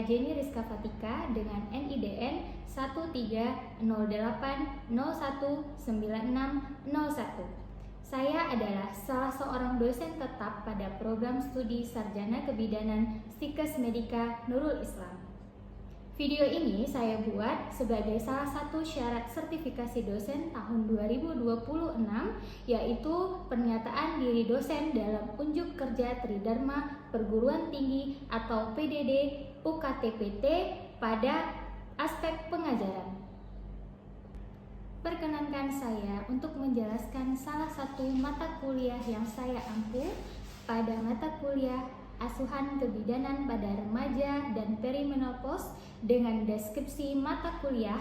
Jenny Rizka Fatika dengan NIDN 1308019601. Saya adalah salah seorang dosen tetap pada program studi Sarjana Kebidanan Stikes Medika Nurul Islam. Video ini saya buat sebagai salah satu syarat sertifikasi dosen tahun 2026, yaitu pernyataan diri dosen dalam Unjuk Kerja Tridharma Perguruan Tinggi atau PDD UKTPT pada aspek pengajaran. Perkenankan saya untuk menjelaskan salah satu mata kuliah yang saya ampu pada mata kuliah Asuhan Kebidanan pada Remaja dan Perimenopause dengan deskripsi mata kuliah.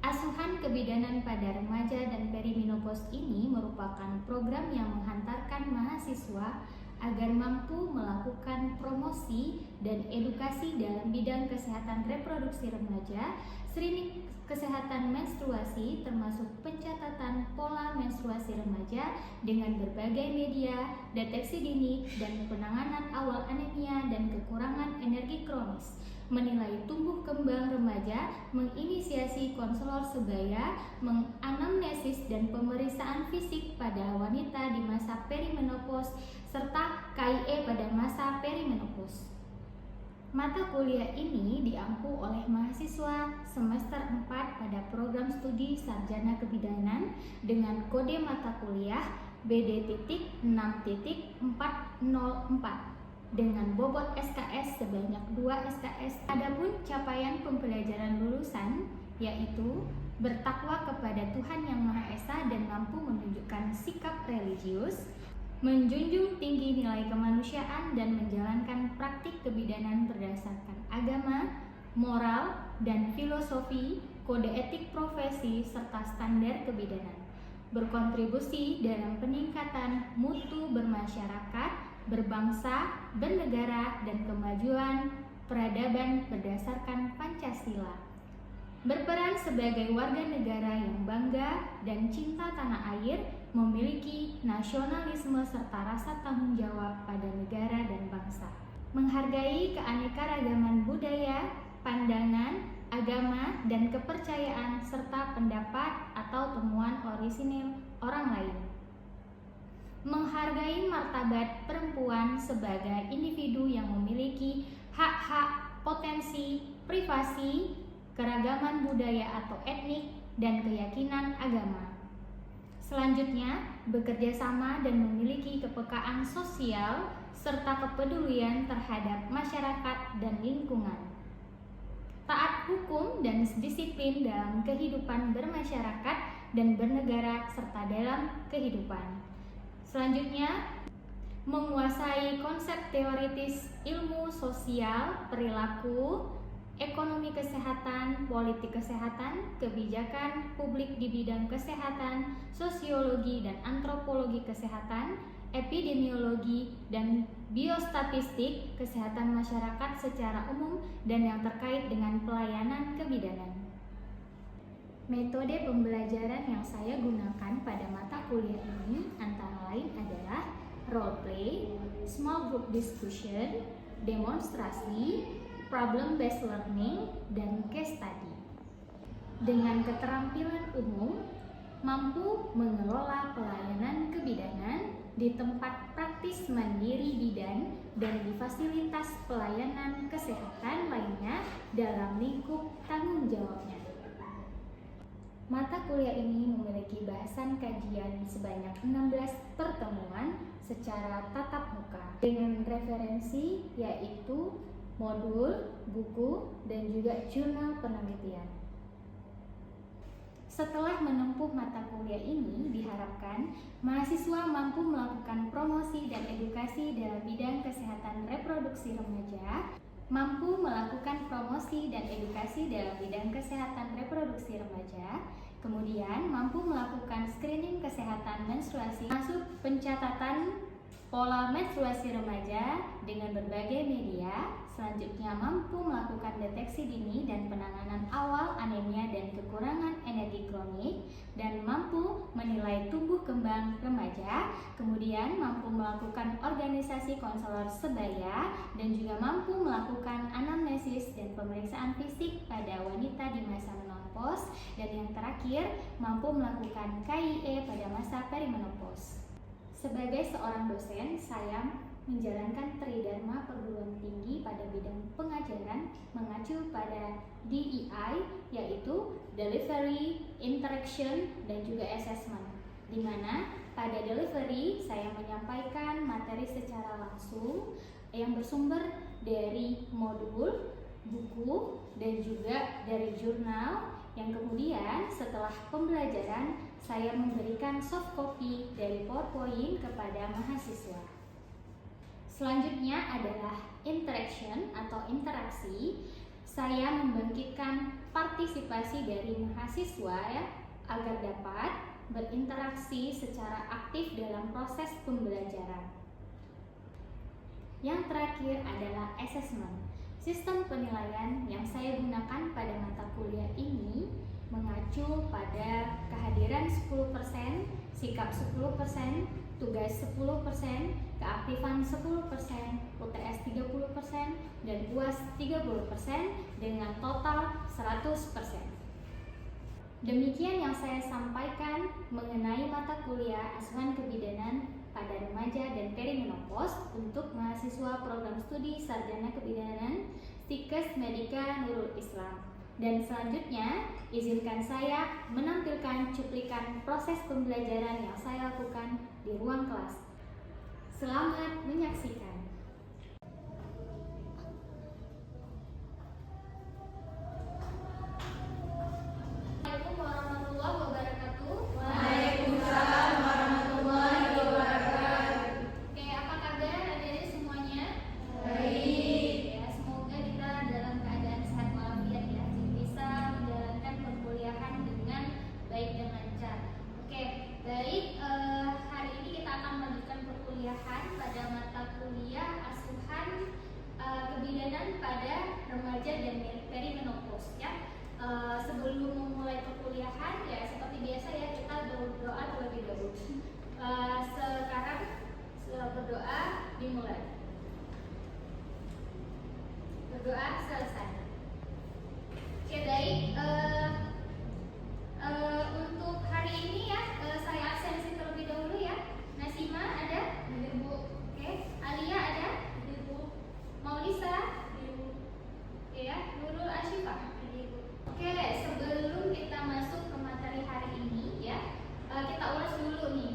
Asuhan Kebidanan pada Remaja dan Perimenopause ini merupakan program yang menghantarkan mahasiswa agar mampu melakukan promosi dan edukasi dalam bidang kesehatan reproduksi remaja, screening kesehatan menstruasi termasuk pencatatan pola menstruasi remaja dengan berbagai media, deteksi dini, dan penanganan awal anemia dan kekurangan energi kronis, menilai tumbuh kembang remaja, menginisiasi konselor sebaya, menganamnesis dan pemeriksaan fisik pada wanita di masa perimenopause, serta KIE pada masa perimenopause. Mata kuliah ini diampu oleh mahasiswa semester 4 pada program studi Sarjana Kebidanan dengan kode mata kuliah BD.6.404 dengan bobot SKS sebanyak 2 SKS. Adapun capaian pembelajaran lulusan yaitu bertakwa kepada Tuhan Yang Maha Esa dan mampu menunjukkan sikap religius, menjunjung tinggi nilai kemanusiaan dan menjalankan praktik kebidanan berdasarkan agama, moral, dan filosofi, kode etik profesi, serta standar kebidanan. Berkontribusi dalam peningkatan mutu bermasyarakat, berbangsa, bernegara, dan kemajuan peradaban berdasarkan Pancasila. Berperan sebagai warga negara yang bangga dan cinta tanah air, memiliki nasionalisme serta rasa tanggung jawab pada negara dan bangsa. Menghargai keanekaragaman budaya, pandangan, agama, dan kepercayaan serta pendapat atau temuan orisinil orang lain. Menghargai martabat perempuan sebagai individu yang memiliki hak-hak, potensi, privasi, keragaman budaya atau etnik, dan keyakinan agama. Selanjutnya, bekerja sama dan memiliki kepekaan sosial serta kepedulian terhadap masyarakat dan lingkungan. Taat hukum dan disiplin dalam kehidupan bermasyarakat dan bernegara serta dalam kehidupan. Selanjutnya, menguasai konsep teoritis ilmu sosial, perilaku, ekonomi kesehatan, politik kesehatan, kebijakan publik di bidang kesehatan, sosiologi dan antropologi kesehatan, epidemiologi dan biostatistik, kesehatan masyarakat secara umum, dan yang terkait dengan pelayanan kebidanan. Metode pembelajaran yang saya gunakan pada mata kuliah ini antara lain adalah role play, small group discussion, demonstrasi, problem-based learning, dan case study. Dengan keterampilan umum, mampu mengelola pelayanan kebidanan di tempat praktis mandiri bidan dan di fasilitas pelayanan kesehatan lainnya dalam lingkup tanggung jawabnya. Mata kuliah ini memiliki bahasan kajian sebanyak 16 pertemuan secara tatap muka dengan referensi yaitu modul, buku, dan juga jurnal penelitian. Setelah menempuh mata kuliah ini, diharapkan mahasiswa mampu melakukan promosi dan edukasi dalam bidang kesehatan reproduksi remaja, mampu melakukan promosi dan edukasi dalam bidang kesehatan reproduksi remaja, kemudian mampu melakukan screening kesehatan menstruasi, masuk pencatatan pola menstruasi remaja dengan berbagai media. Selanjutnya mampu melakukan deteksi dini dan penanganan awal anemia dan kekurangan energi kronik, dan mampu menilai tumbuh kembang remaja, kemudian mampu melakukan organisasi konselor sebaya, dan juga mampu melakukan anamnesis dan pemeriksaan fisik pada wanita di masa menopause, dan yang terakhir mampu melakukan KIE pada masa perimenopause. Sebagai seorang dosen, saya menjalankan Tridharma perguruan tinggi pada bidang pengajaran mengacu pada DEI, yaitu Delivery, Interaction, dan juga Assessment, di mana pada delivery saya menyampaikan materi secara langsung yang bersumber dari modul, buku, dan juga dari jurnal, yang kemudian setelah pembelajaran saya memberikan soft copy dari PowerPoint kepada mahasiswa. Selanjutnya adalah interaction atau interaksi. Saya membangkitkan partisipasi dari mahasiswa agar dapat berinteraksi secara aktif dalam proses pembelajaran. Yang terakhir adalah assessment. Sistem penilaian yang saya gunakan pada mata kuliah ini mengacu pada kehadiran 10%, sikap 10%, tugas 10%, keaktifan 10%, UTS 30%, dan UAS 30% dengan total 100%. Demikian yang saya sampaikan mengenai mata kuliah asuhan kebidanan pada remaja dan perimenopause untuk mahasiswa program studi sarjana kebidanan Stikes Medika Nurul Islam. Dan selanjutnya, izinkan saya menampilkan cuplikan proses pembelajaran yang saya lakukan di ruang kelas. Selamat menyaksikan. Assalamualaikum warahmatullahi wabarakatuh. Waalaikumsalam warahmatullahi wabarakatuh. Oke, apa kabar adik-adik semuanya? Baik. Ya, semoga kita dalam keadaan sehat walafiat ya, bisa menjalankan perkuliahan dengan baik dan lancar. Oke, baik. Hari ini kita akan melanjutkan perkuliahan pada mata kuliah asuhan kebidanan pada remaja dan perimenopause ya. Sebelum memulai perkuliahan ya seperti biasa ya, kita berdoa terlebih dahulu. Sekarang berdoa dimulai. Berdoa selesai. Oke, baik. Untuk hari ini ya, saya absensi terlebih dahulu ya. Nasima ada? Ada, Bu. Oke. Alia ada? Ada, Bu. Maulisa? Ada, Bu. Oke ya. Nurul Ashifah? Ada, Bu. Oke, sebelum kita masuk ke materi hari ini ya, kita ulas dulu nih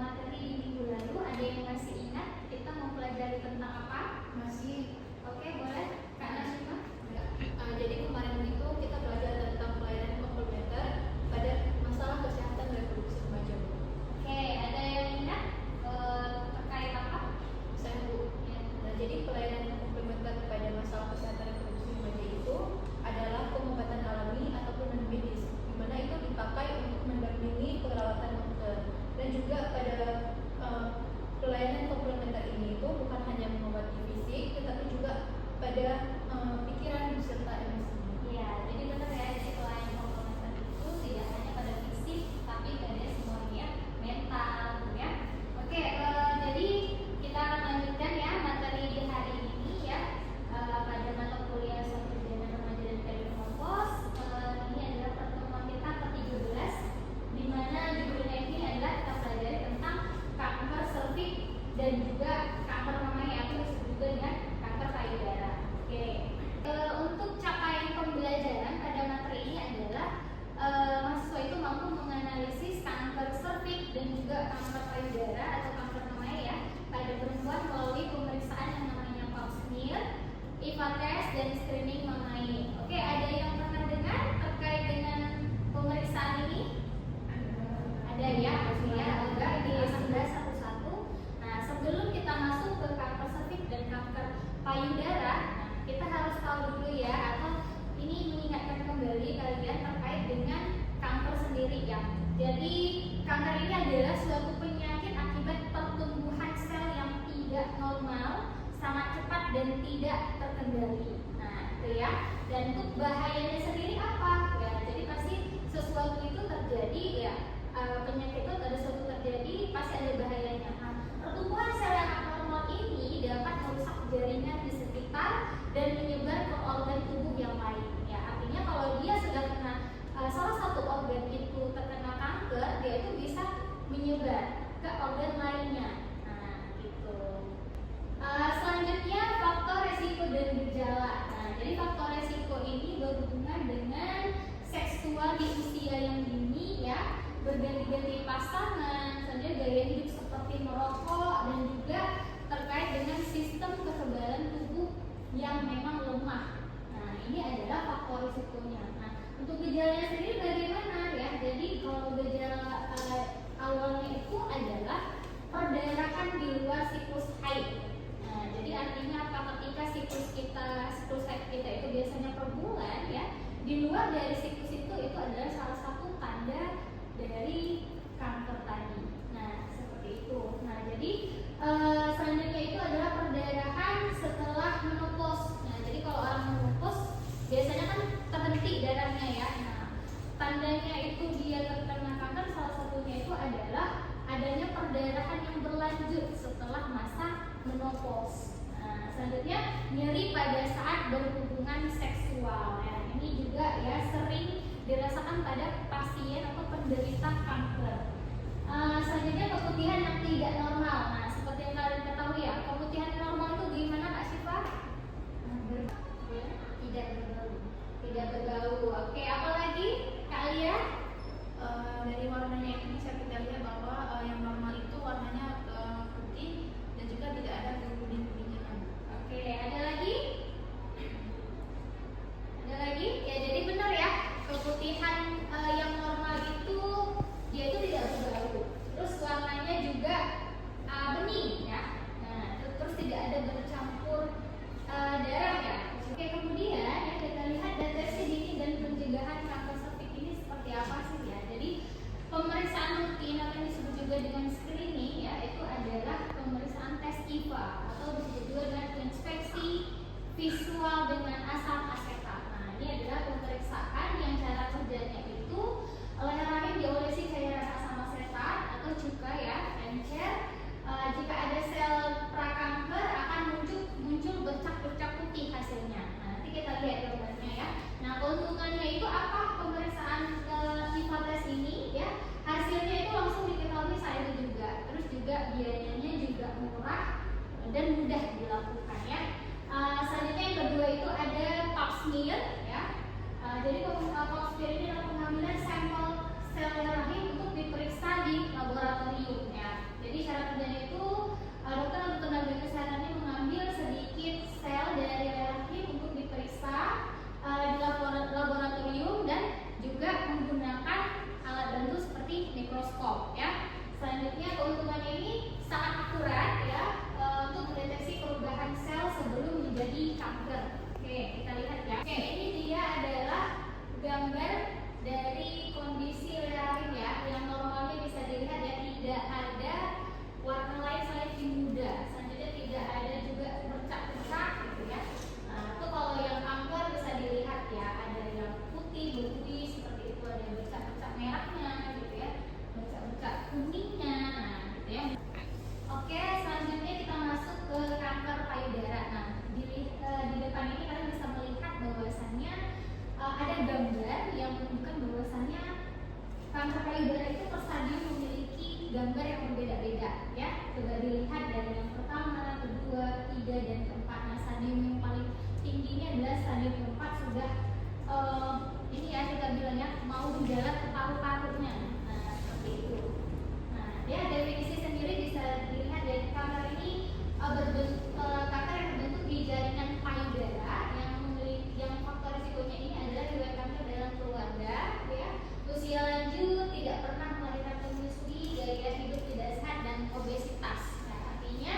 materi di minggu lalu. Ada yang masih ingat kita mempelajari tentang apa? Masih. Oke, boleh Kak Nasima? Ya. Jadi kemarin itu kita belajar tentang pelayanan komplementer pada masalah kesehatan reproduksi remaja. Oke, ada yang ingat terkait apa? Saya Bu. Ya. Nah, jadi pelayanan komplementer pada masalah kesehatan reproduksi remaja itu adalah pengobatan alami ataupun non medis, di mana itu dipakai untuk mendampingi perawatan dokter. Dan juga pada pelayanan komplementer ini itu bukan hanya mengobati fisik, tetapi juga pada pikiran beserta emosi. Iya, jadi benar ya, jadi pelayanan komplementer itu tidak hanya pada fisik, tapi pada semuanya mental, ya. Oke, jadi kita akan lanjutkan ya materi di hari ini ya, pada mata kuliah sarjana remaja dan perimenopause. Ini adalah pertemuan kita ke-13, di mana judulnya ini adalah kita pelajari tentang kanker serviks dan juga kanker mama yang disebut juga dengan kanker payudara. Oke. Untuk capaian pembelajaran pada materi ini adalah mahasiswa itu mampu menganalisis kanker serviks dan juga kanker payudara atau kanker mama ya pada perempuan melalui pemeriksaan yang namanya pap smear, IVA test, dan screening mamai. Oke, ada yang pernah dengar terkait dengan pemeriksaan ini? Ada ya, pastinya ada di 1111. Nah, sebelum kita masuk ke kanker serviks dan kanker payudara, kita harus tahu dulu ya, atau ini mengingatkan kembali kalian terkait dengan kanker sendiri ya. Jadi kanker ini adalah suatu penyakit akibat pertumbuhan sel yang tidak normal, sangat cepat dan tidak terkendali. Nah, itu ya. Dan untuk bahayanya sendiri apa? Ya, jadi pasti sesuatu itu terjadi ya berganti-ganti pasangan, selanjutnya gaya hidup seperti merokok, dan juga terkait dengan sistem kekebalan tubuh yang memang lemah. Nah, ini adalah faktor risikonya. Nah, untuk gejalanya sendiri bagaimana ya? Jadi kalau gejala awalnya itu adalah perdarahan di luar siklus haid. Nah, jadi artinya apa? Ketika siklus haid kita itu biasanya per bulan ya, di luar dari siklus itu adalah salah satu tanda dari kanker tadi. Nah, seperti itu. Nah, jadi selanjutnya itu adalah perdarahan setelah menopause. Nah, jadi kalau orang menopause biasanya kan terhenti darahnya ya. Nah, tandanya itu dia terkena kanker salah satunya itu adalah adanya perdarahan yang berlanjut setelah masa menopause. Nah, selanjutnya nyeri pada saat berhubungan seksual. Ya, ini juga ya sering dirasakan pada pasien atau penderita kanker. Selanjutnya keputihan yang tidak normal. Nah, seperti yang kalian ketahui ya, keputihan normal itu gimana Kak Syifa? Tidak berbau. Tidak berbau. Oke, apa lagi Kak Alia? Dari warnanya itu bisa kita lihat bahwa yang normal itu warnanya putih dan juga tidak ada kuning-kuningnya. Oke, ada lagi? Ada lagi? Ya, jadi benar ya, keputihan yang normal itu dia itu tidak berbau. Terus warnanya juga bening ya. Nah, terus tidak ada bercampur darah ya. Oke, kemudian yang kita lihat deteksi dini dan pencegahan kanker cervix ini seperti apa sih ya? Jadi pemeriksaan rutin atau yang disebut juga dengan screening ya, itu adalah pemeriksaan tes IVA atau disebut juga dengan inspeksi visual dengan asam asetat. Nah, ini adalah pemeriksaan yang cara kerjanya itu leher rahim diolesi cairan asam asetat atau cuka ya, encer. Jika ada sel prakanker akan muncul bercak-bercak putih hasilnya. Nah, nanti kita lihat gambarnya ya. Nah, keuntungannya itu apa pemeriksaan IVA tes ini ya? Hasilnya itu langsung diketahui saat itu juga. Terus juga biayanya juga murah dan mudah dilakukan ya. Selanjutnya yang kedua itu ada pap smear ya. Jadi pap smear ini adalah pengambilan sampel sel rahim untuk diperiksa di laboratorium ya. Jadi cara kerjanya itu dokter atau tenaga kesehatannya mengambil sedikit sel dari rahim untuk diperiksa di laboratorium dan juga menggunakan alat bantu seperti mikroskop ya. Selanjutnya keuntungannya ini sangat akurat ya untuk mendeteksi perubahan sel sebelum menjadi kanker. Oke, kita lihat ya. Oke, ini dia adalah gambar dari kondisi rahim ya, yang normalnya bisa dilihat ya, tidak ada warna lain selain muda. Selanjutnya tidak ada juga bercak-bercak gitu ya. Nah, itu kalau yang kanker bisa dilihat ya, ada yang putih, berputih seperti itu, ada yang bercak-bercak merahnya gitu ya, bercak-bercak kuningnya, nah gitu ya. Oke, selanjutnya kita masuk ke kanker payudara. Nah, di depan ini kalian bisa melihat bahwasannya ada gambar yang menunjukkan bahwasannya kanker payudara itu per stadium memiliki gambar yang berbeda-beda ya. Coba dilihat dari yang pertama, kedua, ketiga, dan keempat. Nah, stadium yang paling tinggi ini adalah stadium keempat, sudah ini ya kita bilang ya, mau menjalar ke paru-parunya. Nah, seperti itu. Nah, dia definisi sendiri bisa dilihat dari kanker ini kanker yang terbentuk di jaringan payudara yang faktor risikonya ini adalah riwayat kanker dalam keluarga ya, usia lanjut, tidak pernah melahirkan menyusui, gaya hidup tidak sehat, dan obesitas. Nah, artinya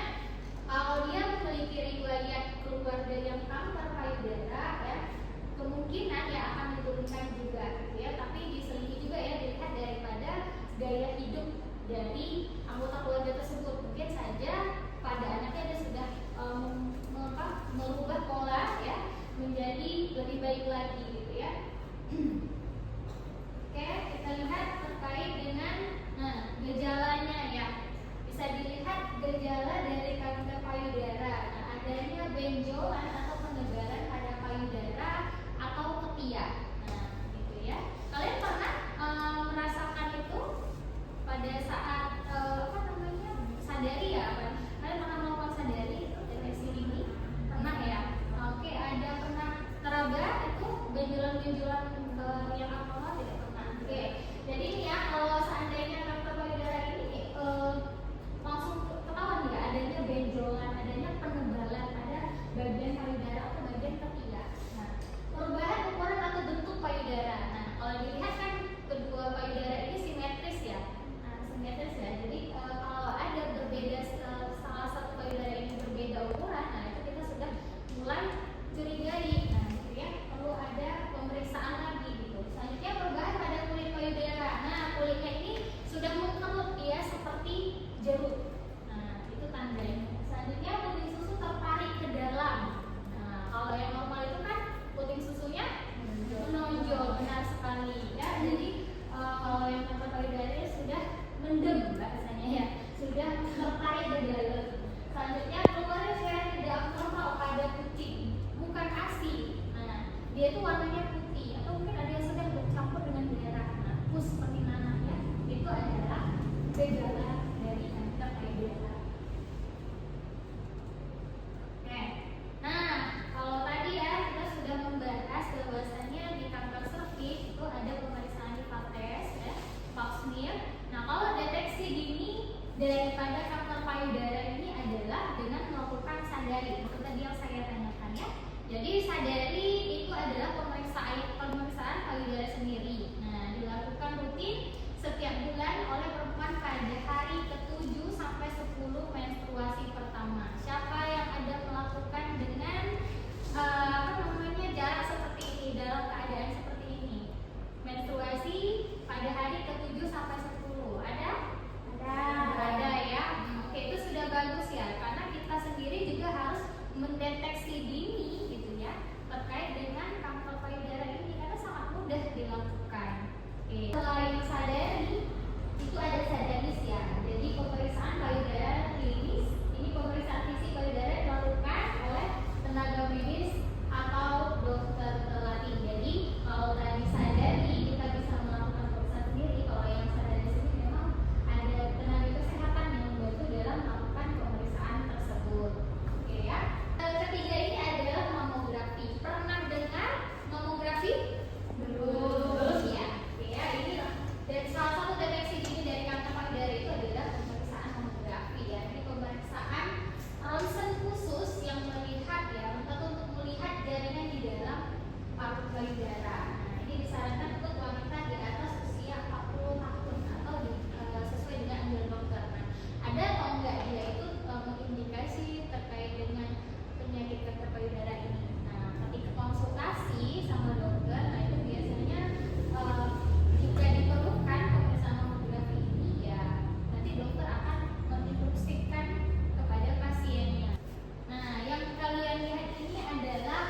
kalau dia memiliki riwayat keluarga yang kanker payudara ya, kemungkinan ya akan diturunkan juga gitu ya, tapi diselingi juga ya, dilihat daripada gaya hidup dari anggota keluarga tersebut. Mungkin saja pada anaknya dia sudah merubah pola ya menjadi lebih baik lagi gitu ya. Oke, kita lihat terkait dengan gejalanya ya. Bisa dilihat gejala dari kanker payudara. Nah, adanya benjolan atau penebalan pada payudara atau ketiak. Nah, gitu ya. Kalian pernah merasakan itu pada saat sadari ya? Kalian pernah melakukan sadari itu deteksi dini? Pernah ya? Oke, ada pernah teraba itu benjolan-benjolan yang abnormal? Tidak pernah. Oke, jadi ini ya, kalau seandainya benjolan, adanya penebalan pada bagian payudara atau bagian ketiak. Nah, perubahan ukuran atau bentuk payudara. Nah, kalau dilihat kan kedua payudara ini simetris ya. Nah, simetris ya. Jadi kalau ada berbeda salah satu payudara ini berbeda ukuran, nah itu kita sudah mulai curigai. Nah, gitu ya, perlu ada pemeriksaan lagi gitu. Selanjutnya perubahan pada kulit payudara. Nah, kulitnya ini sudah mengkerut ya seperti jeruk. Nah, itu tandanya. Selanjutnya puting susu tertarik ke dalam. Nah, kalau yang normal itu kan puting susunya menonjol, benar sekali ya. Jadi kalau yang kanker payudara sudah mendem bahasanya ya, sudah tertarik ke dalam. Selanjutnya keluarnya cairan tidak abnormal pada kucing, bukan ASI. Nah, dia itu warnanya putih atau mungkin ada yang sedang bercampur dengan darah. Nah, pus seperti nanah ya. Itu adalah gejala dari kanker payudara. Oke. Nah, kalau tadi ya kita sudah membahas bahwasannya di kanker serviks itu ada pemeriksaan hipates ya, pap smear. Nah, kalau deteksi dini daripada kanker payudara ini adalah dengan melakukan sadari. Itu tadi yang saya tanyakan ya. Jadi sadari itu adalah pemeriksaan payudara sendiri. Nah, dilakukan rutin setiap bulan oleh perempuan pada hari ke-7 sampai 10 menstruasi pertama. Siapa yang ada melakukan dengan jarak seperti ini, dalam keadaan seperti ini? Menstruasi pada hari ke-7 sampai 10. Ada? Ada ya. Oke, itu sudah bagus ya, karena kita sendiri juga harus mendeteksi dini gitu ya terkait dengan kanker payudara ini, karena sangat mudah dilakukan. Oke. Selain sadari, itu ada sadaris ya. Jadi pemeriksaan payudara klinis, ini pemeriksaan fisik payudara dilakukan oleh tenaga medis atau dokter terlatih. Jadi kalau tadi sadari kita bisa melakukan pemeriksaan sendiri, kalau yang sadaris ini memang ada tenaga kesehatan yang membantu dalam melakukan pemeriksaan tersebut. Oke ya. Ketiga ini adalah mamografi. Pernah dengar mamografi? Belum ya. Oke ya, ini dan salah satu deteksi dini dari kanker payudara itu adalah pemeriksaan mamografi ya. Ini pemeriksaan ronsen khusus yang melihat ya, untuk melihat jaringan di dalam paru payudara. Nah, ini disarankan untuk wanita di atas usia 40 tahun atau sesuai dengan anjuran dokter. Nah, ada atau enggak dia itu mengindikasi terkait dengan penyakit kanker payudara ini. Nah, ketika konsultasi sama dokter, nah itu biasanya jika diperlukan pemeriksaan mamografi ini ya, nanti dokter akan menginstruksikan kepada pasiennya. Nah, yang kalian lihat ini adalah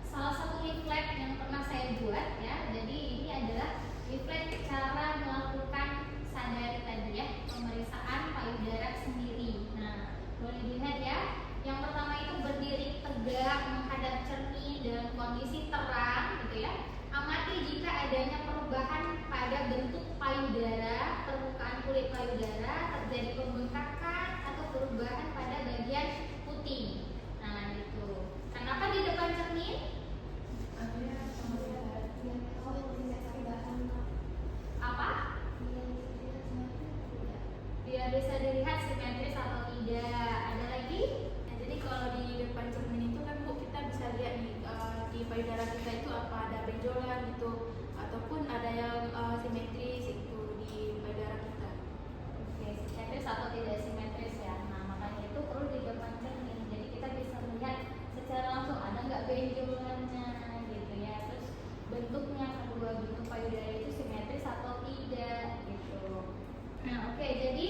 salah satu leaflet yang pernah saya buat ya. Jadi ini adalah leaflet cara melakukan sadari tadi ya, pemeriksaan payudara sendiri. Nah, boleh dilihat ya. Yang pertama itu berdiri tegak menghadap cermin dalam kondisi terang gitu ya. Amati jika adanya perubahan pada bentuk payudara, permukaan kulit payudara, terjadi pembengkakan atau perubahan pada bagian putih. Nah, gitu. Kenapa di depan cermin? Apa? Biar bisa dilihat simetris atau tidak. Ada lagi? Nah, jadi kalau di depan cermin itu kan Bu, kita bisa lihat nih di payudara kita itu apa ada benjolan gitu ataupun ada yang simetris itu di payudara kita. Oke, simetris atau tidak simetris ya. Nah, makanya itu perlu di depan cermin. Jadi kita bisa melihat secara langsung ada nggak benjolannya gitu ya. Terus bentuknya, kedua bentuk payudara itu simetris atau tidak gitu. Nah, oke, jadi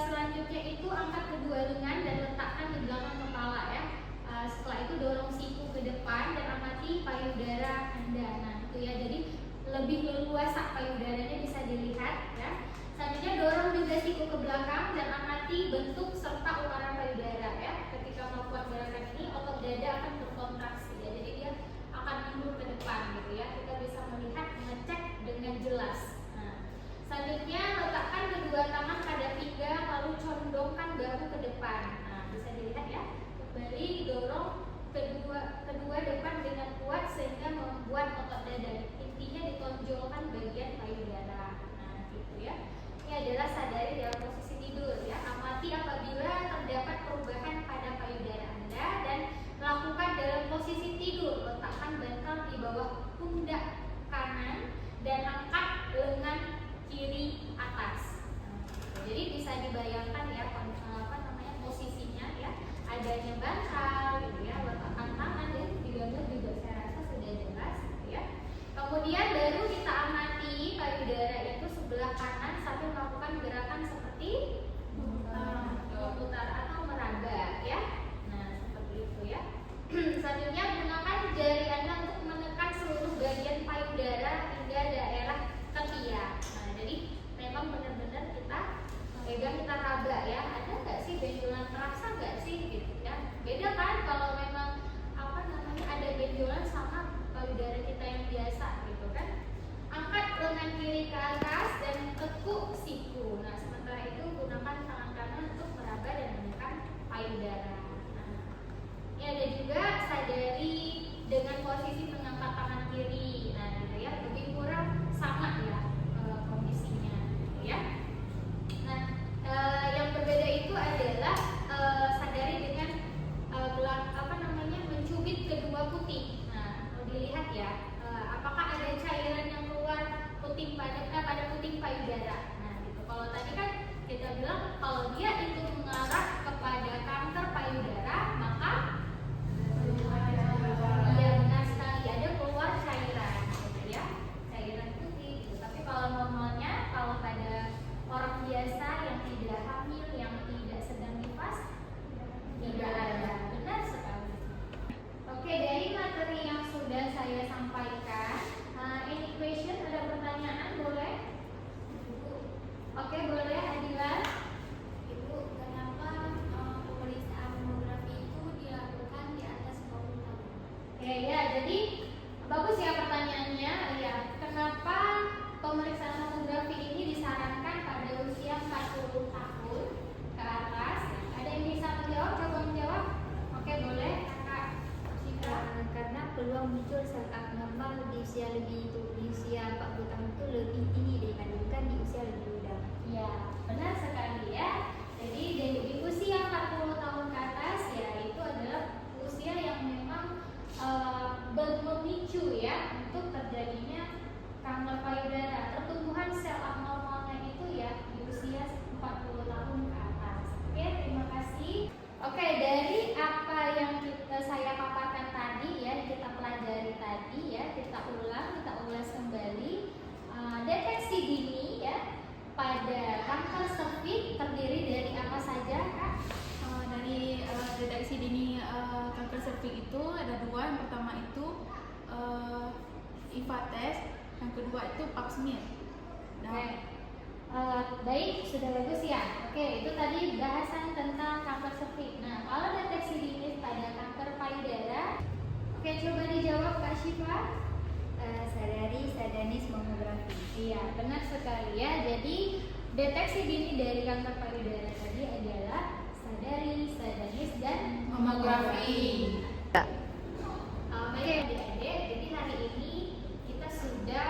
selanjutnya itu angkat kedua lengan dan letakkan di belakang kepala ya. Setelah itu dorong siku ke depan dan amati payudara Anda. Nah, itu ya. Jadi lebih leluasa payudaranya bisa dilihat ya. Selanjutnya dorong juga siku ke belakang dan amati bentuk serta ukuran payudara ya. Ketika melakukan gerakan ini otot dada akan berkontraksi ya. Jadi dia akan mundur ke depan gitu ya. Kita bisa melihat, mengecek dengan jelas. Selanjutnya letakkan kedua tangan pada pinggang lalu condongkan bahu ke depan. Nah, bisa dilihat ya. Kembali dorong kedua depan dengan kuat sehingga membuat otot dada. Intinya ditonjolkan bagian payudara. Nah, gitu ya. Ini adalah sadari dalam posisi tidur ya. Amati apabila pundak kanan dan angkat lengan kiri atas. Jadi bisa dibayangkan ya posisinya ya, adanya bantal gitu ya, letakkan tangan dan digambar juga saya rasa sudah jelas gitu ya. Kemudian baru kita amati payudara itu sebelah kanan sambil melakukan gerakan seperti memutar atau meraba ya. Nah, seperti itu ya. Selanjutnya gunakan jari Anda untuk menekan seluruh bagian payudara hingga daerah ketiak. Nah, jadi memang benar-benar kita pegang, kita raba ya. Ada nggak sih benjolan, terasa nggak sih gitu ya? Beda kan kalau memang ada benjolan sama payudara kita yang biasa gitu kan. Angkat lengan kiri ke atas dan tekuk siku. Nah, sementara itu gunakan tangan kanan untuk meraba dan menekan payudara. Nah, ini ada juga sadari dengan posisi mengangkat tangan kiri. Nah, gitu ya, lebih kurang sama ya kondisinya, gitu ya. Nah, yang berbeda itu adalah sadari dengan mencubit kedua puting. Nah, mau dilihat ya, apakah ada cairan yang keluar pada puting payudara. Nah, gitu. Kalau tadi kan kita bilang kalau dia itu mengarah kepada kanker payudara, maka iya benar sekali ada keluar cairan, gitu ya, cairan putih. Gitu. Tapi kalau normalnya, kalau pada orang biasa yang tidak hamil, yang tidak sedang nifas, tidak ada. Benar sekali. Oke, dari materi yang sudah saya sampaikan, any question, ada pertanyaan boleh? Oke, boleh Adila. Ibu, kenapa pemeriksaan mamografi itu dilakukan di atas 40 tahun? Oke ya, jadi bagus ya pertanyaannya. Ya, kenapa pemeriksaan mamografi ini disarankan pada usia 40 tahun ke atas? Ada yang bisa menjawab? Coba menjawab. Oke, boleh Kakak Sika. Karena peluang muncul sel abnormal di usia 40 tahun itu lebih tinggi dibandingkan di usia lebih muda. Ya, benar sekali ya. Jadi di usia 40 tahun ke atas ya, itu adalah usia yang memang memicu ya untuk terjadinya kanker payudara. Pertumbuhan sel abnormalnya itu ya di usia 40 tahun ke atas. Oke, terima kasih. Oke, dari apa yang saya paparkan tadi ya, kita pelajari tadi ya, kita ulas kembali. Deteksi dini ya pada kanker serviks terdiri dari apa saja, Kak? Dari deteksi dini kanker serviks itu ada dua. Yang pertama itu IVA test, yang kedua itu pap smear. Oke. Baik, sudah bagus ya. Oke, itu tadi bahasan tentang kanker serviks. Nah, kalau deteksi dini pada kanker payudara, oke, coba dijawab Kak Syifa. Sadari sadanis mamografi. Iya, benar sekali ya. Jadi deteksi dini dari kanker payudara tadi adalah sadari, sadanis, dan Mamografi. Oke, adik-adik, jadi hari ini kita sudah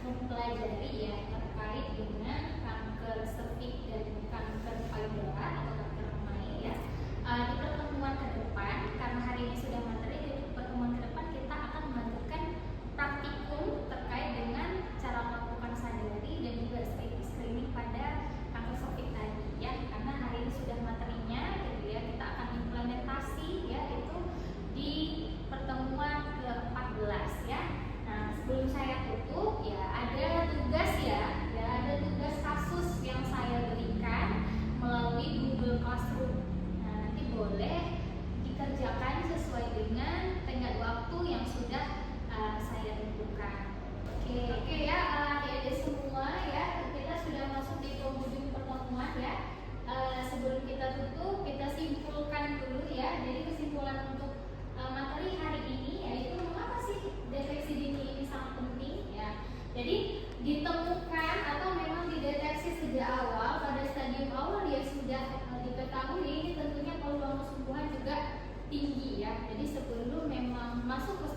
mempelajari ya terkait dengan kanker serviks dan kanker payudara atau kanker kemahin ya. Di pertemuan ke depan, karena hari ini sudah materi, di pertemuan ke depan kita akan melakukan praktikum terkait dengan cara melakukan sadari dan juga screening pada kanker serviks tadi ya. Karena hari ini sudah materinya, gitu ya, kita akan implementasi ya itu di pertemuan ke-14 ya. Nah, sebelum saya tutup ya ada tugas ada tugas kasus yang saya berikan melalui Google Classroom. Nah, nanti boleh dikerjakan sesuai dengan tenggat waktu yang sudah saya tentukan. Oke ya, adik-adik semua ya, kita sudah masuk di penghujung pertemuan ya. Sebelum kita tutup, kita simpulkan dulu ya. Jadi kesimpulan untuk materi hari ini yaitu mengapa sih deteksi dini ini sangat penting ya. Jadi ditemukan atau memang dideteksi sejak awal pada stadium awal ya sudah diketahui, ini tentunya peluang kesembuhan juga tinggi ya. Jadi sebelum memang masuk ke